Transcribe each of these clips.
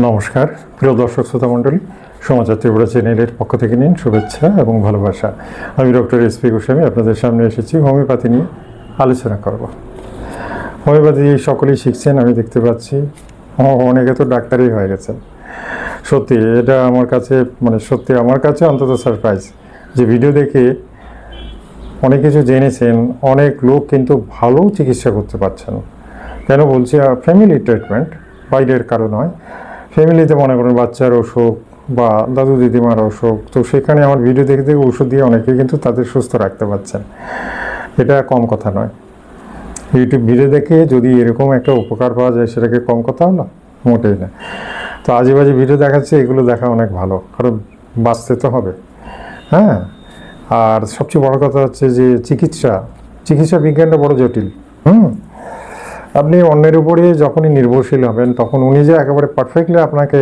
নমস্কার প্রিয় দর্শক শ্রোতা মণ্ডলী, সমাচার ত্রিপুরা চ্যানেলের পক্ষ থেকে নিন শুভেচ্ছা এবং ভালোবাসা। আমি ডক্টর এস.পি. গোস্বামী আপনাদের সামনে এসেছি হোমিওপ্যাথি নিয়ে আলোচনা করব। হোমিওপ্যাথি সকলেই শিখছেন, আমি দেখতে পাচ্ছি অনেকে তো ডাক্তারই হয়ে গেছেন। সত্যি এটা আমার কাছে সত্যি আমার কাছে অন্তত সারপ্রাইজ যে ভিডিও দেখে অনেক কিছু জেনেছেন, অনেক লোক কিন্তু ভালো চিকিৎসা করতে পারছেন। কেন বলছি? ফ্যামিলি ট্রিটমেন্ট, বাইরের কারণ নয়। ফ্যামিলিতে মনে করেন বাচ্চার অসুখ বা দাদু দিদিমার অসুখ, তো সেখানে আমার ভিডিও দেখে দেখে ওষুধ দিয়ে অনেকে কিন্তু তাদের সুস্থ রাখতে পারছেন। এটা কম কথা নয়। ইউটিউব ভিডিও দেখে যদি এরকম একটা উপকার পাওয়া যায় সেটাকে কম কথা হলো? মোটেই না। তো আজে বাজে ভিডিও দেখাচ্ছে, এগুলো দেখা অনেক ভালো, কারণ বাঁচতে তো হবে। হ্যাঁ, আর সবচেয়ে বড় কথা হচ্ছে যে চিকিৎসা বিজ্ঞানটা বড় জটিল। আপনি অন্যের উপরে যখনই নির্ভরশীল হবেন তখন উনি যে একেবারে পারফেক্টলি আপনাকে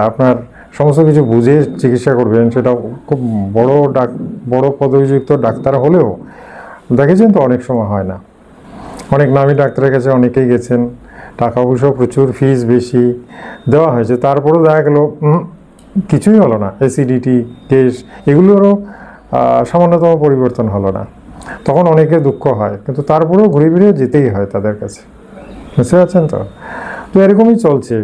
আপনার সমস্ত কিছু বুঝে চিকিৎসা করবেন, সেটা খুব বড় পদবিযুক্ত ডাক্তার হলেও দেখেছেন তো অনেক সময় হয় না। অনেক নামী ডাক্তারের কাছে অনেকেই গেছেন, টাকা পয়সা প্রচুর, ফিস বেশি দেওয়া হয়েছে, তারপরেও দেখা গেল কিছুই হলো না। অ্যাসিডিটি, গ্যাস, এগুলোরও সামান্যতম পরিবর্তন হলো না। তখন অনেকের দুঃখ হয়, কিন্তু তারপরেও ঘুরে ফিরে যেতেই হয় তাদের কাছে। বুঝতে পারছেন তো? তো এরকমই চলছে।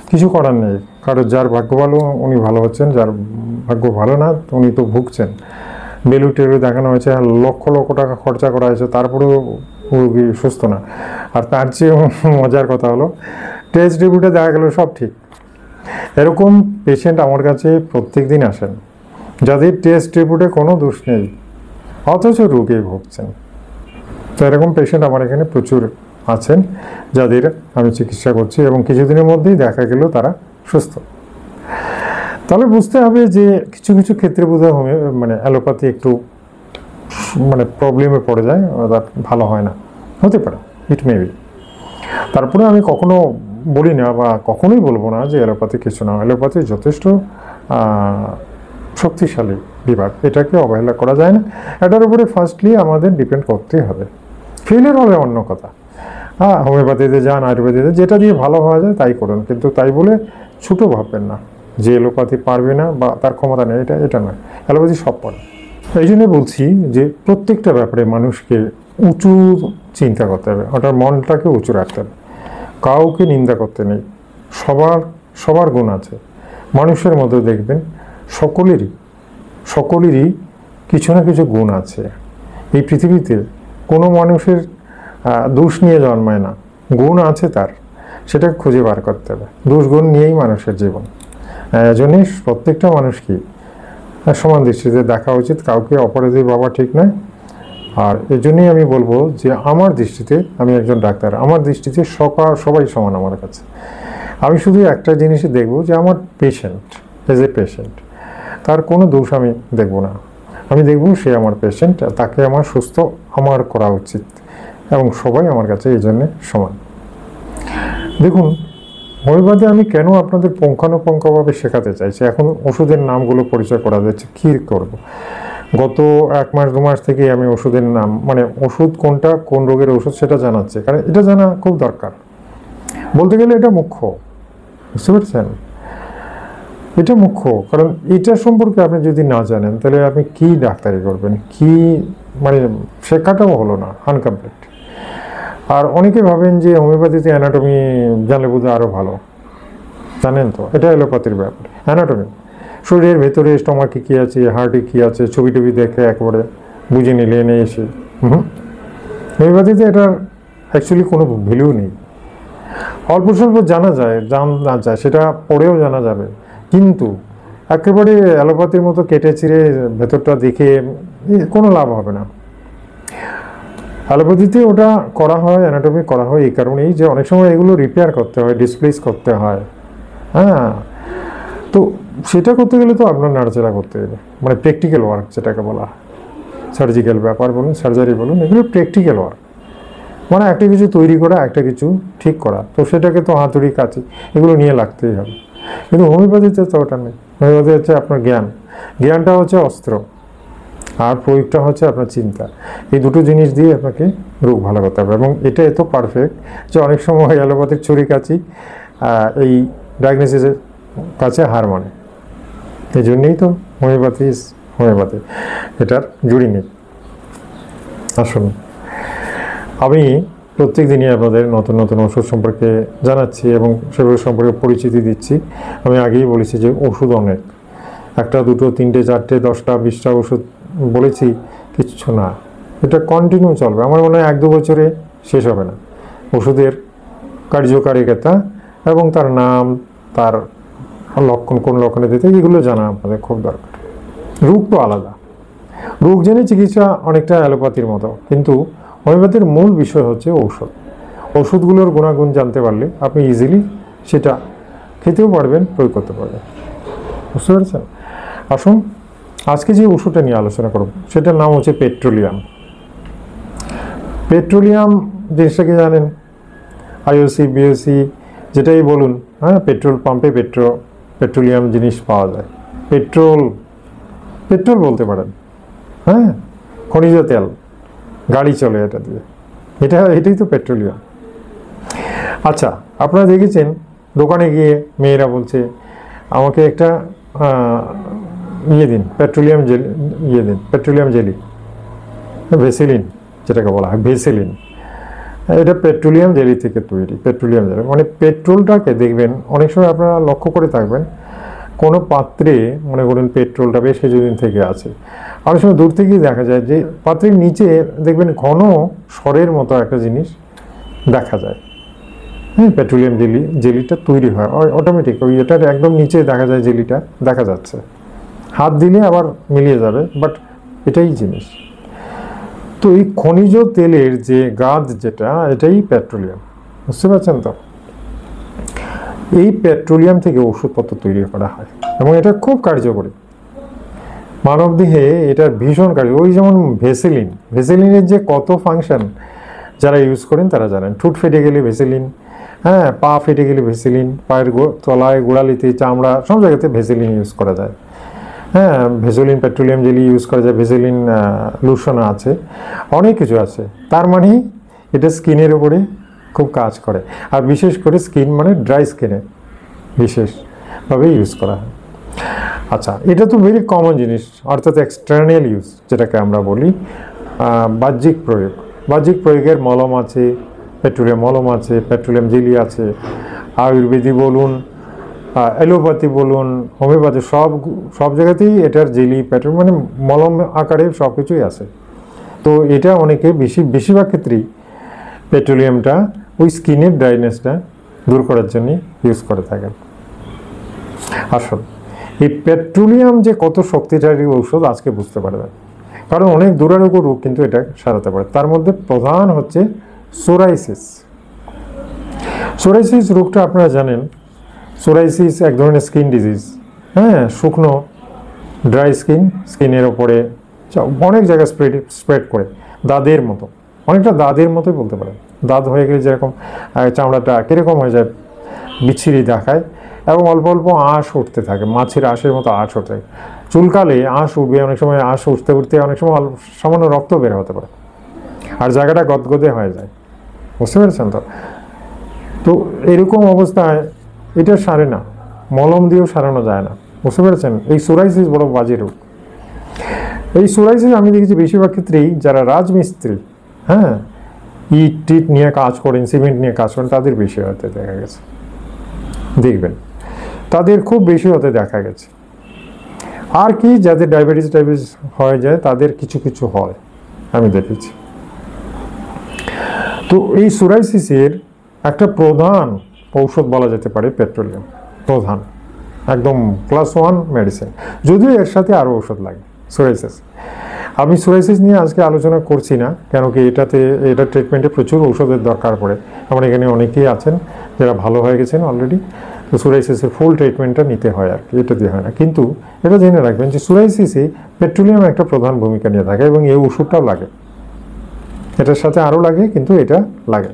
কিছু করার নেই। কারণ যার ভাগ্য ভালো উনি ভালো হচ্ছেন, যার ভাগ্য ভালো না উনি তো ভুগছেন। বেলু টেলু দেখানো হয়েছে, লক্ষ লক্ষ টাকা খরচা করা হয়েছে, তারপরেও রোগী সুস্থ না। আর তার চেয়ে মজার কথা হলো টেস্ট রিপোর্টে দেখা গেল সব ঠিক। এরকম পেশেন্ট আমার কাছে প্রত্যেক দিন আসেন যাদের টেস্ট রিপোর্টে কোনো দোষ নেই, অথচ রোগে ভুগছেন। তো এরকম পেশেন্ট আমার এখানে প্রচুর আছেন যাদের আমি চিকিৎসা করছি, এবং কিছুদিনের মধ্যেই দেখা গেল তারা সুস্থ। তাহলে বুঝতে হবে যে কিছু কিছু ক্ষেত্রে বোধহয় অ্যালোপ্যাথি একটু প্রবলেমে পড়ে যায়, ভালো হয় না, হতে পারে, ইট মে বি। তারপরে আমি কখনো বলি না বা কখনোই বলবো না যে অ্যালোপ্যাথি কিছু না। অ্যালোপ্যাথি যথেষ্ট শক্তিশালী বিভাগ, এটাকে অবহেলা করা যায় না। এটার উপরে ফার্স্টলি আমাদের ডিপেন্ড করতেই হবে। ফেলিয়ার হলে অন্য কথা। হোমিওপ্যাথিতে যান, আয়ুর্বেদিতে, যেটা দিয়ে ভালো হওয়া যায় তাই করুন, কিন্তু তাই বলে ছোটো ভাববেন না যে অ্যালোপ্যাথি পারবে না বা তার ক্ষমতা নেই, এটা নয়। অ্যালোপ্যাথি সব পারে। এই জন্যে বলছি যে প্রত্যেকটা ব্যাপারে মানুষকে উঁচু চিন্তা করতে হবে, ওটার মনটাকে উঁচু রাখতে হবে। কাউকে নিন্দা করতে নেই, সবার গুণ আছে। মানুষের মধ্যে দেখবেন সকলেরই কিছু না কিছু গুণ আছে। এই পৃথিবীতে কোনো মানুষের দোষ নিয়ে জন্মায় না, গুণ আছে তার, সেটাকে খুঁজে বার করতে হবে। দোষ গুণ নিয়েই মানুষের জীবন। এজন্যই প্রত্যেকটা মানুষকে সমান দৃষ্টিতে দেখা উচিত, কাউকে অপরাধী ভাবা ঠিক নয়। আর এজন্যই আমি বলবো যে আমার দৃষ্টিতে, আমি একজন ডাক্তার, আমার দৃষ্টিতে সবাই সমান আমার কাছে। আমি শুধু একটা জিনিসই দেখব যে আমার পেশেন্ট, এজ এ পেশেন্ট, তার কোনো দোষ আমি দেখব না। আমি দেখব সে আমার পেশেন্ট, তাকে আমার সুস্থ আমার করা উচিত, এবং সবাই আমার কাছে এই জন্যে সমান। দেখুন, হোমিওপ্যাথি আমি কেন আপনাদের পুঙ্খানুপুঙ্খভাবে শেখাতে চাইছি। এখন ওষুধের নামগুলো পরিচয় করা যাচ্ছে, কী করব। গত 1 মাস 2 মাস থেকে আমি ওষুধের নাম, ওষুধ কোনটা, কোন রোগের ওষুধ, সেটা জানাচ্ছি, কারণ এটা জানা খুব দরকার। বলতে গেলে এটা মুখ্য, বুঝতে পারছেন? এটা মুখ্য, কারণ এটা সম্পর্কে আপনি যদি না জানেন তাহলে আপনি কি ডাক্তারি করবেন, কি শেখাটাও হলো না, আনকমপ্লিট। আর অনেকে ভাবেন যে হোমিওপ্যাথিতে অ্যানাটমি জানলে বোধহয় আরও ভালো। জানেন তো, এটা অ্যালোপ্যাথির ব্যাপার। অ্যানাটমি, শরীরের ভেতরে স্টমাকে কী আছে, হার্টে কী আছে, ছবি টবি দেখে একবারে বুঝে নিলে এনে এসে। হোমিওপ্যাথিতে এটার অ্যাকচুয়ালি কোনো ভ্যালু নেই। অল্প স্বল্প জানা যায় সেটা পড়েও জানা যাবে, কিন্তু একেবারে অ্যালোপ্যাথির মতো কেটে চিরে ভেতরটা দেখে কোনো লাভ হবে না। অ্যালোপ্যাথিতে ওটা করা হয়, অ্যানাটমি করা হয় এই কারণেই যে অনেক সময় এগুলো রিপেয়ার করতে হয়, ডিসপ্লেস করতে হয়। তো সেটা করতে গেলে তো আপনার নাড়াচাড়া করতে গেলে, প্র্যাকটিক্যাল ওয়ার্ক যেটাকে বলা হয়, সার্জিক্যাল ব্যাপার বলুন, সার্জারি বলুন, এগুলো প্র্যাকটিক্যাল ওয়ার্ক। একটা কিছু তৈরি করা, একটা কিছু ঠিক করা, তো সেটাকে তো হাতুড়ি কাঁচি এগুলো নিয়ে লাগতেই হবে। কিন্তু হোমিওপ্যাথিতে তো ওটা নেই। হোমিওপ্যাথি হচ্ছে আপনার জ্ঞানটা হচ্ছে অস্ত্র, আর প্রয়োগটা হচ্ছে আপনার চিন্তা। এই দুটো জিনিস দিয়ে আপনাকে রোগ ভালো করতে হবে, এবং এটা এত পারফেক্ট যে অনেক সময় অ্যালোপ্যাথিক ছুরি কাঁচি এই ডায়াগনোসিসের কাছে হার মানে। এই জন্যেই তো হোমিওপ্যাথি এটার জুড়ি নেই। আসুন, আমি প্রত্যেক দিনই আপনাদের নতুন নতুন ওষুধ সম্পর্কে জানাচ্ছি এবং সেগুলো সম্পর্কে পরিচিতি দিচ্ছি। আমি আগেই বলেছি যে ওষুধ অনেক, 1, 2, 3, 4, 10টা 20টা ওষুধ বলেছি, কিচ্ছু না, এটা কন্টিনিউ চলবে। আমার মনে হয় 1-2 বছরে শেষ হবে না। ওষুধের কার্যকারিতা এবং তার নাম, তার লক্ষণ, কোন লক্ষণে দিতে, এগুলো জানা আমাদের খুব দরকার। রোগ তো আলাদা, রোগ জেনে চিকিৎসা অনেকটা অ্যালোপ্যাথির মতো, কিন্তু হোমিওপ্যাথির মূল বিষয় হচ্ছে ঔষধ। ওষুধগুলোর গুণাগুণ জানতে পারলে আপনি ইজিলি সেটা খেতেও পারবেন, প্রয়োগ করতে পারবেন। বুঝতে পারছেন? আসুন, আজকে যে ওষুধটা নিয়ে আলোচনা করব সেটার নাম হচ্ছে পেট্রোলিয়াম। পেট্রোলিয়াম জিনিসটাকে জানেন, আইওসি বিওসি যেটাই বলুন, হ্যাঁ, পেট্রোল পাম্পে পেট্রোলিয়াম জিনিস পাওয়া যায়। পেট্রোল বলতে পারেন, হ্যাঁ, খনিজ তেল, গাড়ি চলে এটা দিয়ে, এটাই তো পেট্রোলিয়াম। আচ্ছা, আপনারা দেখেছেন দোকানে গিয়ে মেয়েরা বলছে আমাকে একটা দিন, পেট্রোলিয়াম জেলি, ভেসেলিন যেটাকে বলা হয়, ভেসেলিন। এটা পেট্রোলিয়াম জেলি থেকে তৈরি। পেট্রোলিয়াম জেলি মানে পেট্রোলটাকে দেখবেন অনেক সময় আপনারা লক্ষ্য করে থাকবেন, কোনো পাত্রে মনে করুন পেট্রোলটা বেশ কিছুদিন থেকে আছে, অনেক সময় দূর থেকেই দেখা যায় যে পাত্রের নিচে দেখবেন ঘন সরের মতো একটা জিনিস দেখা যায়। হ্যাঁ, পেট্রোলিয়াম জেলিটা তৈরি হয় অটোমেটিক, ওই এটার একদম নিচে দেখা যায় জেলিটা দেখা যাচ্ছে, হাত দিলে আবার মিলিয়ে যাবে, বাট এটাই জিনিস। তো এই খনিজ তেলের যে গাদ যেটা, এটাই পেট্রোলিয়াম। বুঝতে পারছেন তো? এই পেট্রোলিয়াম থেকে ওষুধপত্র তৈরি করা হয় এবং এটা খুব কার্যকরী মানবদেহে। এটার ভীষণ কার্য। ওই যেমন ভেসেলিনের যে কত ফাংশন যারা ইউজ করেন তারা জানেন। ঠোঁট ফেটে গেলে ভেসেলিন, হ্যাঁ, পা ফেটে গেলে ভেসেলিন, পায়ের তলায় গোড়ালিতে চামড়া সব জায়গাতে ভেসেলিন ইউজ করা যায়। হ্যাঁ, ভেসেলিন পেট্রোলিয়াম জেলি ইউজ করা যায়, ভেসেলিন লোশন আছে, অনেক কিছু আছে। তার মানে এটা স্কিনের উপরে খুব কাজ করে, আর বিশেষ করে স্কিন মানে ড্রাই স্কিনে বিশেষভাবে ইউজ করা হয়। আচ্ছা, এটা তো ভেরি কমন জিনিস, অর্থাৎ এক্সটার্নাল ইউজ যেটাকে আমরা বলি, বাহ্যিক প্রয়োগের মলম আছে, পেট্রোলিয়াম মলম আছে, পেট্রোলিয়াম জেলি আছে, আয়ুর্বেদিক বলুন, অ্যালোপ্যাথি বলুন, হোমিওপ্যাথি, সব জায়গাতেই এটার জেলি পেট্রোল মানে মলম আকারে সব কিছুই আছে। তো এটা অনেকে বেশিরভাগ ক্ষেত্রেই পেট্রোলিয়ামটা ওই স্কিনের ড্রাইনেসটা দূর করার জন্য ইউজ করে থাকেন। আসল এই পেট্রোলিয়াম যে কত শক্তিশালী ঔষধ আজকে বুঝতে পারবেন, কারণ অনেক দুরারোগ্য রোগ কিন্তু এটা সারাতে পারে। তার মধ্যে প্রধান হচ্ছে সোরাইসিস রোগটা আপনারা জানেন। সোরাইসিস এক ধরনের স্কিন ডিজিজ, হ্যাঁ, শুকনো ড্রাই স্কিনের ওপরে অনেক জায়গায় স্প্রেড করে, দাদের মতো, অনেকটা দাদের মতোই বলতে পারেন। দাঁত হয়ে গেলে যেরকম চামড়াটা কীরকম হয়ে যায়, বিচ্ছিরি দেখায় এবং অল্প অল্প আঁশ উঠতে থাকে, মাছের আঁশের মতো আঁশ উঠতে থাকে। চুলকালে আঁশ উঠবে, অনেক সময় আঁশ উঠতে অনেক সময় সামান্য রক্ত বের হতে পারে, আর জায়গাটা গদগদে হয়ে যায়। বুঝতে পেরেছেন তো? তো এরকম অবস্থায় এটা সারে না, মলম দিয়েও সারানো যায় না। বুঝতে পেরেছেন? এই সোরাইসিস বড় বাজে রোগ। এই সোরাইসিস আমি দেখেছি বেশিরভাগ ক্ষেত্রেই যারা রাজমিস্ত্রি, হ্যাঁ, ইট নিয়ে কাজ করেন, সিমেন্ট নিয়ে কাজ করেন, তাদের বেশি হতে দেখা গেছে। দেখবেন তাদের খুব বেশি হতে দেখা গেছে। আর কি, যাদের ডায়াবেটিস হয়ে যায় তাদের কিছু হয়, আমি দেখেছি। তো এই সোরাইসিসের একটা প্রধান ঔষধ বলা যেতে পারে পেট্রোলিয়াম, প্রধান একদম ক্লাস 1 মেডিসিন, যদিও এর সাথে আরও ওষুধ লাগে সোরাইসিস। আমি সোরাইসিস নিয়ে আজকে আলোচনা করছি না, কেন কি এটা ট্রিটমেন্টে প্রচুর ঔষধের দরকার পড়ে। আমার এখানে অনেকেই আছেন যারা ভালো হয়ে গেছেন অলরেডি, তো সোরাইসিসের ফুল ট্রিটমেন্টটা নিতে হয় আর কি, এটা দিয়ে হয় না। কিন্তু এটা জেনে রাখবেন যে সোরাইসিসে পেট্রোলিয়াম একটা প্রধান ভূমিকা নিয়ে থাকে এবং এই ওষুধটাও লাগে, এটার সাথে আরও লাগে, কিন্তু এটা লাগে।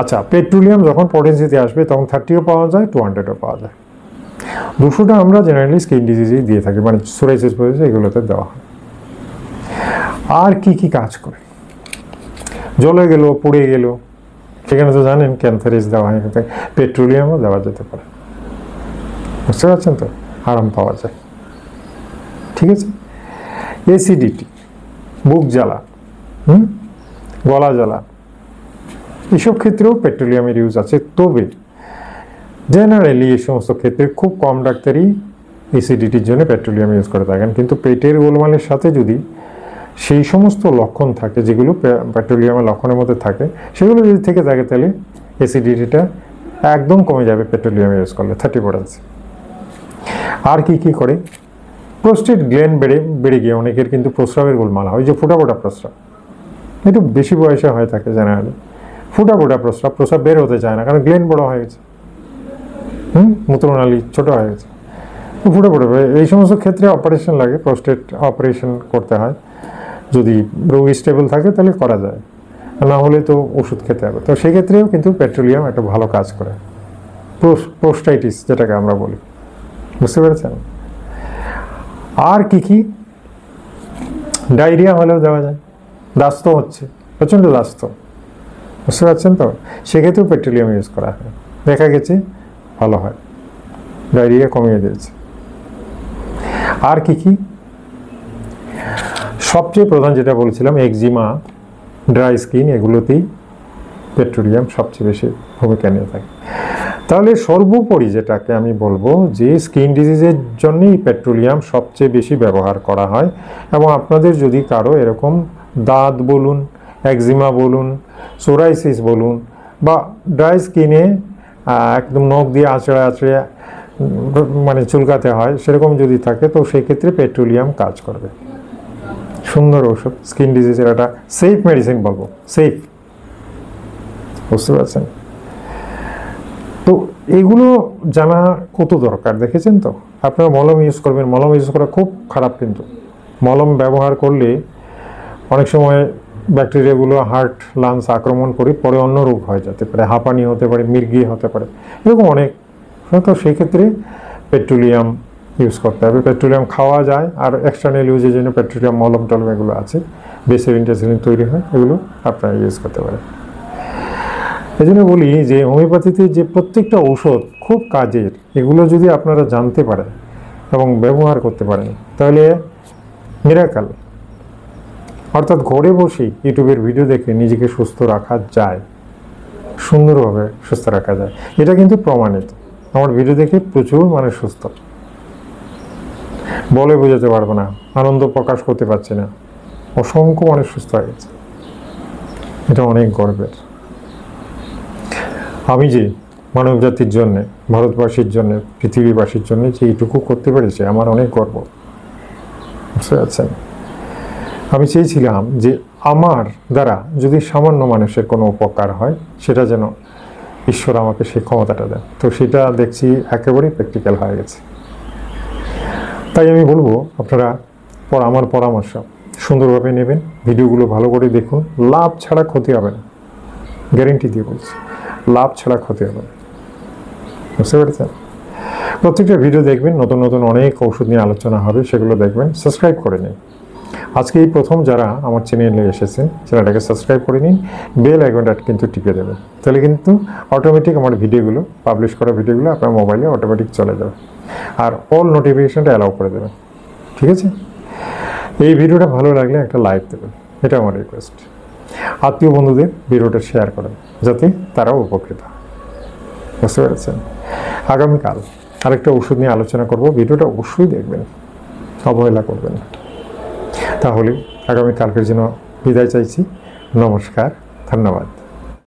আচ্ছা, পেট্রোলিয়াম যখন পটেন্সিতে আসবে তখন 30ও পাওয়া যায়, 200ও পাওয়া যায়। 200টা আমরা জেনারেলি স্কিন ডিজিজেই দিয়ে থাকি, মানে সোরাইসিস এগুলোতে দেওয়া হয়। আর কি কাজ করে? জ্বলে গেল, পুড়ে গেল, সেখানে তো জানেন ক্যান্সারিস দেওয়া হয়, পেট্রোলিয়ামও দেওয়া যেতে পারে। বুঝতে পারছেন তো, আরাম পাওয়া যায়। ঠিক আছে। অ্যাসিডিটি, বুক জ্বালা, গলা জ্বালা, এসব ক্ষেত্রেও পেট্রোলিয়ামের ইউজ আছে। তবে জেনারেলি এই সমস্ত ক্ষেত্রে খুব কম ডাক্তারই অ্যাসিডিটির জন্য পেট্রোলিয়াম ইউজ করে থাকেন। কিন্তু পেটের গোলমালের সাথে যদি সেই সমস্ত লক্ষণ থাকে যেগুলো পেট্রোলিয়ামের লক্ষণের মধ্যে থাকে, সেগুলো যদি থেকে থাকে তাহলে অ্যাসিডিটিটা একদম কমে যাবে পেট্রোলিয়াম ইউজ করলে 30%। আর কি করে, প্রোস্টেট গ্ল্যান্ড বেড়ে গিয়ে অনেকের কিন্তু প্রস্রাবের গোলমাল হয়, যে ফোটা প্রস্রাব, একটু বেশি বয়সে হয়ে থাকে জেনারেলি। ফোটা প্রস্রাব বের হতে চায় না, কারণ গ্ল্যান্ড বড় হয়ে গেছে, মূত্রনালী ছোট হয়ে গেছে, ফুটে এই সমস্ত ক্ষেত্রে অপারেশন লাগে, প্রোস্টেট অপারেশন করতে হয়। যদি রোগী স্টেবল থাকে তাহলে করা যায়, না হলে তো ওষুধ খেতে হবে। তো সেক্ষেত্রেও কিন্তু পেট্রোলিয়াম একটা ভালো কাজ করে, প্রোস্টাইটিস যেটাকে আমরা বলি। বুঝতে পেরেছেন? আর কি ডায়রিয়া হলেও দেওয়া যায়, দাস্ত হচ্ছে, প্রচণ্ড দাস্ত, বুঝতে পারছেন তো, সেক্ষেত্রেও পেট্রোলিয়াম ইউজ করা হয়, দেখা গেছে ভালো হয়, ডায়রিয়া কমিয়ে দিয়েছে। আর কি সবচেয়ে প্রধান যেটা বলেছিলাম, একজিমা, ড্রাই স্কিন, এগুলোতেই পেট্রোলিয়াম সবচেয়ে বেশি ভূমিকা নিয়ে থাকে। তাহলে সর্বোপরি যেটাকে আমি বলবো যে স্কিন ডিজিজের জন্যই পেট্রোলিয়াম সবচেয়ে বেশি ব্যবহার করা হয়। এবং আপনাদের যদি কারো এরকম দাঁত বলুন, একজিমা বলুন, সোরাইসিস বলুন, বা ড্রাই স্কিনে একদম নখ দিয়ে আঁচড়ে মানে চুলকাতে হয়, সেরকম যদি থাকে, তো সেই ক্ষেত্রে পেট্রোলিয়াম কাজ করবে। সুন্দর ওষুধ, স্কিন ডিজিজের একটা সেফ মেডিসিন বলবো, সেফ। বুঝতে পারছেন তো? এগুলো জানা কত দরকার, দেখেছেন তো? আপনারা মলম ইউজ করবেন, মলম ইউজ করা খুব খারাপ, কিন্তু মলম ব্যবহার করলে অনেক সময় ব্যাকটেরিয়াগুলো হার্ট লাংস আক্রমণ করে পরে অন্য রোগ হয়ে যেতে পারে, হাঁপানি হতে পারে, মির্গি হতে পারে, এরকম অনেক। তো সেই ক্ষেত্রে পেট্রোলিয়াম ইউজ করতে হবে। পেট্রোলিয়াম খাওয়া যায়, আর এক্সটার্নাল ইউজের জন্য পেট্রোলিয়াম মলম টলম এগুলো আছে, বেসেরিন তৈরি হয়, এগুলো আপনারা ইউজ করতে পারেন। এই জন্য বলি যে হোমিওপ্যাথিতে যে প্রত্যেকটা ঔষধ খুব কাজের, এগুলো যদি আপনারা জানতে পারেন এবং ব্যবহার করতে পারেন তাহলে মিরাকেল। অর্থাৎ ঘরে বসে ইউটিউবের ভিডিও দেখে নিজেকে সুস্থ রাখা যায়, সুন্দরভাবে সুস্থ রাখা যায়, এটা কিন্তু প্রমাণিত। আমার ভিডিও দেখে প্রচুর মানুষ সুস্থ, বলে বোঝাতে পারবো না, আনন্দ প্রকাশ করতে পারছি না, অসংখ্য মানুষ সুস্থ হয়ে গেছে। এটা অনেক গর্বের। আমি যে মানব জাতির জন্য, ভারতবাসীর জন্য, পৃথিবীবাসীর জন্য যে এইটুকু করতে পেরেছি, আমার অনেক গর্ব। বুঝতে পারছেন? আমি চেয়েছিলাম যে আমার দ্বারা যদি সামান্য মানুষের কোনো উপকার হয়, সেটা যেন ঈশ্বর আমাকে সেই ক্ষমতাটা দেন। তো সেটা দেখছি একেবারেই প্র্যাকটিক্যাল হয়ে গেছে। তাই আমি বলবো আপনারা আমার পরামর্শ সুন্দরভাবে নেবেন, ভিডিওগুলো ভালো করে দেখুন, লাভ ছাড়া ক্ষতি হবে না, গ্যারেন্টি দিয়ে বলছি, লাভ ছাড়া ক্ষতি হবে না। বুঝতে পেরেছেন? প্রত্যেকটা ভিডিও দেখবেন, নতুন নতুন অনেক ঔষধ নিয়ে আলোচনা হবে, সেগুলো দেখবেন। সাবস্ক্রাইব করে নিন। আজকে এই প্রথম যারা আমার চ্যানেলে এসেছেন, চ্যানেলটাকে সাবস্ক্রাইব করে নিন, বেল আইকনটা কিন্তু টিপে দেবেন, তাহলে কিন্তু অটোমেটিক আমার ভিডিওগুলো, পাবলিশ করা ভিডিওগুলো আপনার মোবাইলে অটোমেটিক চলে যাবে। আর অল নোটিফিকেশনটা অ্যালাউ করে দেবেন, ঠিক আছে? এই ভিডিওটা ভালো লাগলে একটা লাইক দেবেন, এটা আমার রিকোয়েস্ট। আত্মীয় বন্ধুদের ভিডিওটা শেয়ার করেন, যাতে তারাও উপকৃত হয়। বুঝতে পেরেছেন? আগামীকাল আরেকটা ওষুধ নিয়ে আলোচনা করব, ভিডিওটা অবশ্যই দেখবেন, অবহেলা করবেন না। তাহলে আগামীকালকের জন্য বিদায় চাইছি। নমস্কার, ধন্যবাদ।